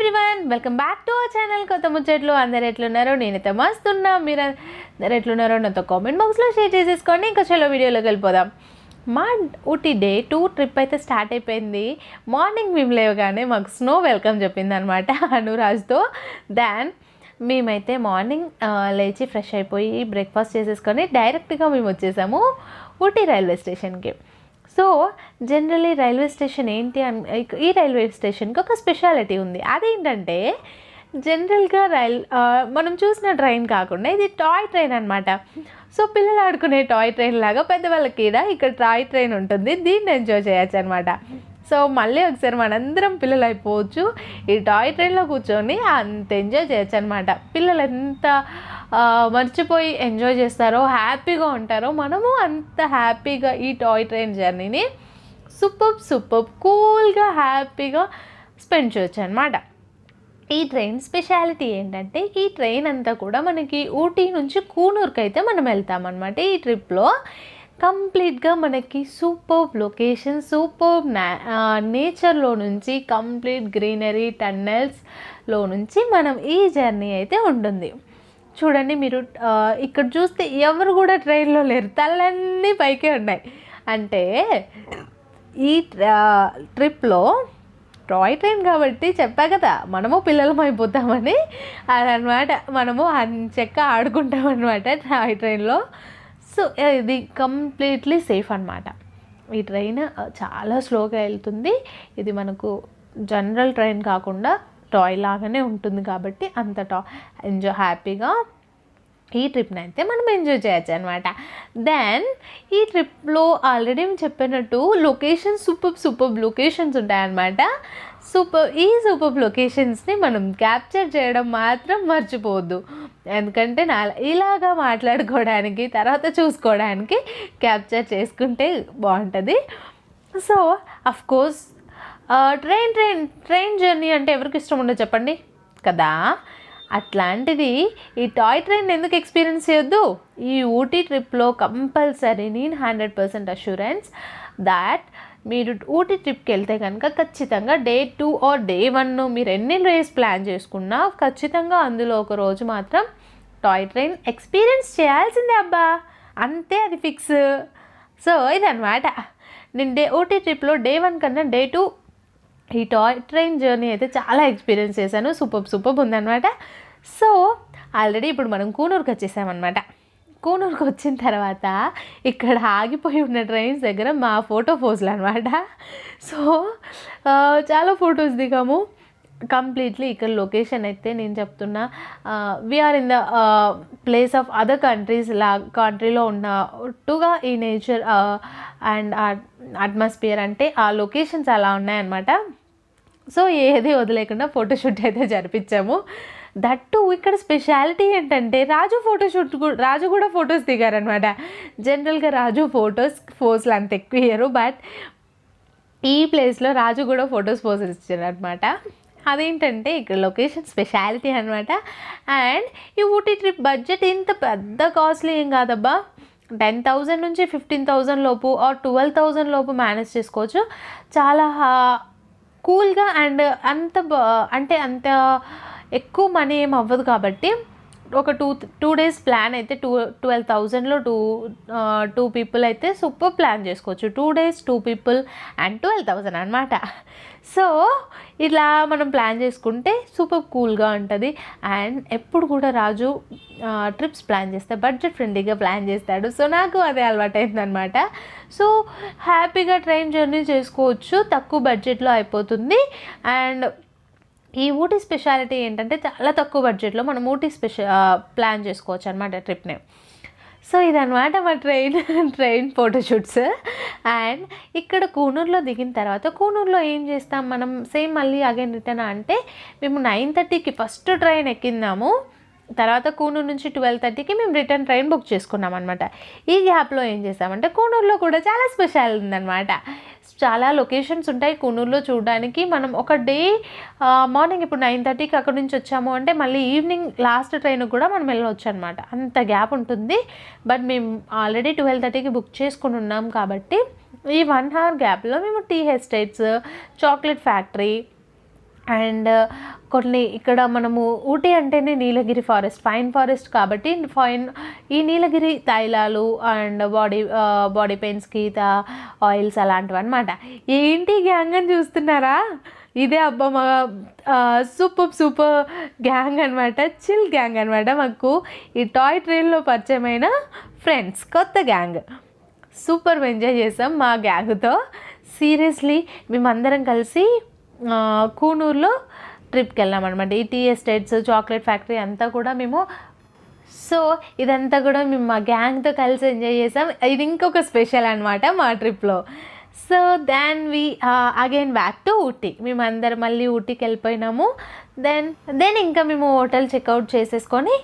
Everyone, welcome back to our channel కొత్త ముచ్చట్లు. అందరు ఎట్లున్నారో? నేనైతే మస్తున్నా. మీరు అందరు ఎట్లున్నారో నాతో కామెంట్ బాక్స్లో షేర్ చేసేసుకోండి. ఇంకా చలో వీడియోలోకి వెళ్ళిపోదాం. మా ఊటీ డే 2 ట్రిప్ అయితే స్టార్ట్ అయిపోయింది. మార్నింగ్ మేము లేవగానే మాకు స్నో వెల్కమ్ చెప్పింది అనమాట అనురాజ్తో. దాన్ మేమైతే మార్నింగ్ లేచి ఫ్రెష్ అయిపోయి బ్రేక్ఫాస్ట్ చేసేసుకొని డైరెక్ట్గా మేము వచ్చేసాము ఊటీ రైల్వే స్టేషన్కి. సో జనరలీ రైల్వే స్టేషన్ ఏంటి ఈ రైల్వే స్టేషన్కి ఒక స్పెషాలిటీ ఉంది. అదేంటంటే జనరల్గా మనం చూసిన ట్రైన్ కాకుండా ఇది టాయ్ ట్రైన్ అనమాట. సో పిల్లలు ఆడుకునే టాయ్ ట్రైన్ లాగా పెద్దవాళ్ళకి ఇక్కడ టాయ్ ట్రైన్ ఉంటుంది. దీన్ని ఎంజాయ్ చేయొచ్చు అనమాట. సో మళ్ళీ ఒకసారి మనందరం పిల్లలు అయిపోవచ్చు. ఈ టాయ్ ట్రైన్లో కూర్చొని అంత ఎంజాయ్ చేయొచ్చు అనమాట. పిల్లలు ఎంత మర్చిపోయి ఎంజాయ్ చేస్తారో, హ్యాపీగా ఉంటారో, మనము అంత హ్యాపీగా ఈ టాయ్ ట్రైన్ జర్నీని సూపర్ కూల్గా హ్యాపీగా స్పెండ్ చేయొచ్చు అనమాట. ఈ ట్రైన్ స్పెషాలిటీ ఏంటంటే ఈ ట్రైన్ అంతా కూడా మనకి ఊటీ నుంచి కూనూరుకి అయితే మనం వెళ్తామన్నమాట. ఈ ట్రిప్లో కంప్లీట్గా మనకి సూపర్ లొకేషన్, సూపర్ నేచర్లో నుంచి, కంప్లీట్ గ్రీనరీ టన్నెల్స్లో నుంచి మనం ఈ జర్నీ అయితే ఉంటుంది. చూడండి, మీరు ఇక్కడ చూస్తే ఎవరు కూడా ట్రైన్లో లేరు, తలన్నీ పైకే ఉన్నాయి. అంటే ఈ ట్రిప్లో టాయ్ ట్రైన్ కాబట్టి చెప్పా కదా, మనము పిల్లలం అయిపోతామని. అదనమాట, మనము చెక్క ఆడుకుంటామన్నమాట టాయ్ ట్రైన్లో. సో ఇది కంప్లీట్లీ సేఫ్ అనమాట. ఈ ట్రైన్ చాలా స్లోగా వెళ్తుంది. ఇది మనకు జనరల్ ట్రైన్ కాకుండా టాయ్ లాగానే ఉంటుంది కాబట్టి అంత హ్యాపీగా ఈ ట్రిప్ని అయితే మనం ఎంజాయ్ చేయొచ్చు అనమాట. దెన్ ఈ ట్రిప్లో ఆల్రెడీ చెప్పినట్టు లొకేషన్స్ సూపర్ లొకేషన్స్ ఉంటాయన్నమాట. ఈ సూపర్ లొకేషన్స్ని మనం క్యాప్చర్ చేయడం మాత్రం మర్చిపోవద్దు. ఎందుకంటే ఇలాగా మాట్లాడుకోవడానికి, తర్వాత చూసుకోవడానికి క్యాప్చర్ చేసుకుంటే బాగుంటుంది. సో అఫ్కోర్స్ ట్రైన్ జర్నీ అంటే ఎవరికి ఇష్టం ఉండదు చెప్పండి కదా. అట్లాంటిది ఈ టాయ్ ట్రైన్ ఎందుకు ఎక్స్పీరియన్స్ చేయొద్దు? ఈ ఊటీ ట్రిప్లో కంపల్సరీ నేను 100% అష్యూరెన్స్ దాట్ మీరు ఊటీ ట్రిప్కి వెళ్తే కనుక ఖచ్చితంగా డే 2 ఆర్ డే 1 మీరు ఎన్ని డేస్ ప్లాన్ చేసుకున్నా ఖచ్చితంగా అందులో ఒక రోజు మాత్రం టాయ్ ట్రైన్ ఎక్స్పీరియన్స్ చేయాల్సిందే అబ్బా, అంతే, అది ఫిక్స్. సో ఇదన్నమాట, నేను ఊటీ ట్రిప్లో డే 1 కన్నా డే 2 ఈ టాయ్ ట్రైన్ జర్నీ అయితే చాలా ఎక్స్పీరియన్స్ చేశాను. సూపర్ ఉందన్నమాట. సో ఆల్రెడీ ఇప్పుడు మనం కూనూరుకి వచ్చేసామన్నమాట. కూనూరుకి వచ్చిన తర్వాత ఇక్కడ ఆగిపోయి ఉన్న ట్రైన్స్ దగ్గర మా ఫోటో పోజులు అనమాట. సో చాలా ఫొటోస్ దిగాము కంప్లీట్లీ. ఇక్కడ లొకేషన్ అయితే నేను చెప్తున్నా, we're in the place of అదర్ కంట్రీలో ఉన్నట్టుగా ఈ నేచర్ అండ్ అట్మాస్ఫియర్ అంటే ఆ లొకేషన్స్ అలా ఉన్నాయన్నమాట. సో ఏది వదిలేకుండా ఫోటోషూట్ అయితే జరిపించాము. దట్టు ఇక్కడ స్పెషాలిటీ ఏంటంటే రాజు కూడా ఫొటోస్ దిగారనమాట. జనరల్గా రాజు ఫోటోస్లు అంత ఎక్కువ ఇయ్యరు, బట్ ఈ ప్లేస్లో రాజు కూడా పోజెస్ ఇచ్చారనమాట. అదేంటంటే ఇక్కడ లొకేషన్ స్పెషాలిటీ అనమాట. అండ్ ఈ ఊటీ ట్రిప్ బడ్జెట్ ఇంత పెద్ద కాస్ట్లీ ఏం కాదబ్బా. 10,000 నుంచి 15,000 లోపు ఆర్ 12,000 లోపు మేనేజ్ చేసుకోవచ్చు. చాలా కూల్గా అండ్ అంత ఎక్కువ మనీ ఏం అవ్వదు కాబట్టి ఒక 2 days ప్లాన్ అయితే 12,000లో 2 people అయితే సూపర్ ప్లాన్ చేసుకోవచ్చు. 2 days 2 people అండ్ 12,000 అనమాట. సో ఇలా మనం ప్లాన్ చేసుకుంటే సూపర్ కూల్గా ఉంటుంది. అండ్ ఎప్పుడు కూడా రాజు ట్రిప్స్ ప్లాన్ చేస్తే బడ్జెట్ ఫ్రెండ్లీగా ప్లాన్ చేస్తాడు. సో నాకు అదే అలవాటైందనమాట. సో హ్యాపీగా ట్రైన్ జర్నీ చేసుకోవచ్చు, తక్కువ బడ్జెట్లో అయిపోతుంది. అండ్ ఈ ఊటీ స్పెషాలిటీ ఏంటంటే చాలా తక్కువ బడ్జెట్లో మనం ఊటీ ప్లాన్ చేసుకోవచ్చు అనమాట ట్రిప్ని. సో ఇదనమాట మా ట్రైన్ ఫోటోషూట్స్. అండ్ ఇక్కడ కూనూరులో దిగిన తర్వాత కూనూరులో ఏం చేస్తాం మనం, సేమ్ మళ్ళీ అగైన్ రిటర్న్ అంటే మేము 9:30కి ఫస్ట్ ట్రైన్ ఎక్కిందాము. తర్వాత కూనూరు నుంచి 12:30కి మేము రిటర్న్ ట్రైన్ బుక్ చేసుకున్నాం అనమాట. ఈ గ్యాప్లో ఏం చేసామంటే కూనూరులో కూడా చాలా స్పెషల్ ఉందన్నమాట. చాలా లొకేషన్స్ ఉంటాయి కూనూరులో చూడడానికి. మనం ఒక డే మార్నింగ్ ఇప్పుడు 9:30కి అక్కడ నుంచి వచ్చాము అంటే మళ్ళీ ఈవినింగ్ లాస్ట్ ట్రైన్ కూడా మనం వెళ్ళవచ్చు అనమాట. అంత గ్యాప్ ఉంటుంది. బట్ మేము ఆల్రెడీ 12:30కి బుక్ చేసుకుని ఉన్నాం కాబట్టి ఈ 1 hour గ్యాప్లో మేము tea estates, chocolate factory and కొన్ని ఇక్కడ మనము ఊటీ అంటేనే నీలగిరి ఫారెస్ట్, ఫైన్ ఫారెస్ట్ కాబట్టి ఈ నీలగిరి తైలాలు అండ్ బాడీ పెయిన్స్కి ఆయిల్స్ అలాంటివి అనమాట. ఏంటి గ్యాంగ్ అని చూస్తున్నారా? ఇదే అబ్బా మా సూపర్ గ్యాంగ్ అనమాట, చిల్ గ్యాంగ్ అనమాట. మాకు ఈ టాయ్ ట్రైన్లో పరిచయమైన ఫ్రెండ్స్, కొత్త గ్యాంగ్. సూపర్ ఎంజాయ్ చేసాం మా గ్యాంగ్తో. సీరియస్లీ మేమందరం కలిసి కూనూరులో ట్రిప్కి వెళ్ళాం అనమాట. ఈ టీ ఎస్టేట్స్, చాక్లెట్ ఫ్యాక్టరీ అంతా కూడా మేము, సో ఇదంతా కూడా మేము మా గ్యాంగ్తో కలిసి ఎంజాయ్ చేసాం. ఇది ఇంకొక స్పెషల్ అనమాట మా ట్రిప్లో. So then we again back to Ooty. మేమందరం మళ్ళీ ఊటీకి వెళ్ళిపోయినాము. దెన్ ఇంకా మేము హోటల్ చెక్అవుట్ చేసేసుకొని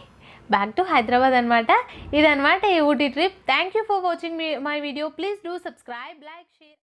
బ్యాక్ టు హైదరాబాద్ అనమాట. ఇదనమాట ఈ Ooty trip. Thank you for watching my video. Please do subscribe, like, share.